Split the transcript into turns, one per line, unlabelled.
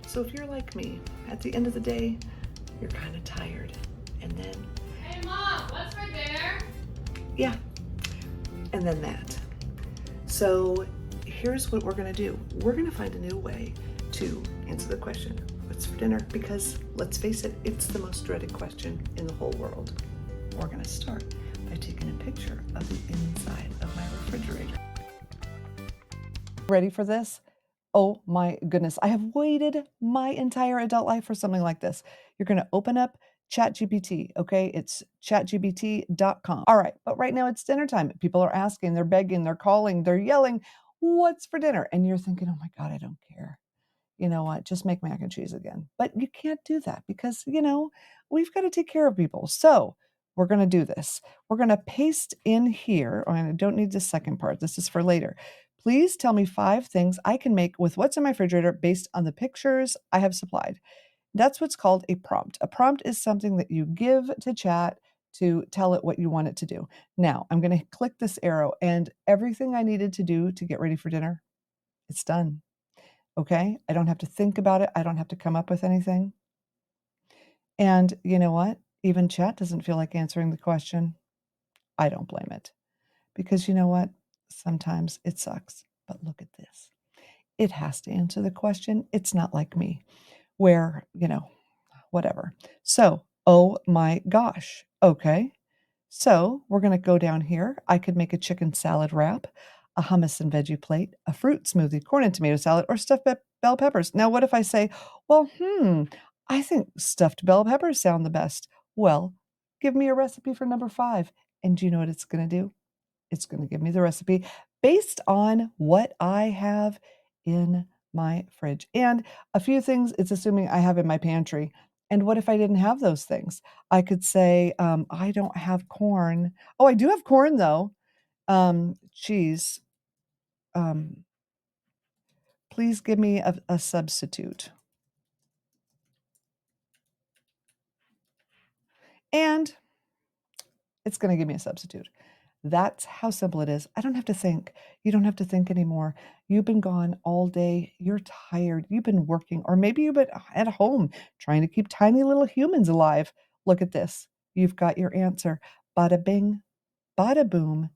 So if you're like me, at the end of the day, you're kind of tired. And then,
Hey Mom, what's for dinner?
yeah, and then that. So here's what we're going to do. We're going to find a new way to answer the question, what's for dinner? Because let's face it, it's the most dreaded question in the whole world. We're going to start by taking a picture of the inside of my refrigerator. Ready for this? Oh my goodness. I have waited my entire adult life for something like this. You're going to open up ChatGPT, okay? It's chatgpt.com. All right, but right now it's dinner time. People are asking, they're begging, they're calling, they're yelling, what's for dinner? And you're thinking, oh my God, I don't care. You know what? Just make mac and cheese again. But you can't do that because, we've got to take care of people. So we're going to do this. We're going to paste in here. Oh, and I don't need the second part. This is for later. Please tell me 5 things I can make with what's in my refrigerator based on the pictures I have supplied. That's what's called a prompt. A prompt is something that you give to chat to tell it what you want it to do. Now, I'm going to click this arrow, and everything I needed to do to get ready for dinner, it's done. Okay? I don't have to think about it. I don't have to come up with anything. And you know what? Even chat doesn't feel like answering the question. I don't blame it. Because you know what? Sometimes it sucks. But look at this. It has to answer the question. It's not like me, where, whatever. So, oh my gosh. Okay. So we're going to go down here. I could make a chicken salad wrap, a hummus and veggie plate, a fruit smoothie, corn and tomato salad, or stuffed bell peppers. Now, what if I say, well, I think stuffed bell peppers sound the best? Well, give me a recipe for number 5. And do you know what it's going to do? It's going to give me the recipe based on what I have in my fridge. And a few things it's assuming I have in my pantry. And what if I didn't have those things? I could say, I don't have corn. Oh, I do have corn though. Cheese. Um, please give me a substitute. And it's going to give me a substitute. That's how simple it is. I don't have to think. You don't have to think anymore. You've been gone all day. You're tired. You've been working, or maybe you've been at home trying to keep tiny little humans alive. Look at this. You've got your answer. Bada bing, bada boom.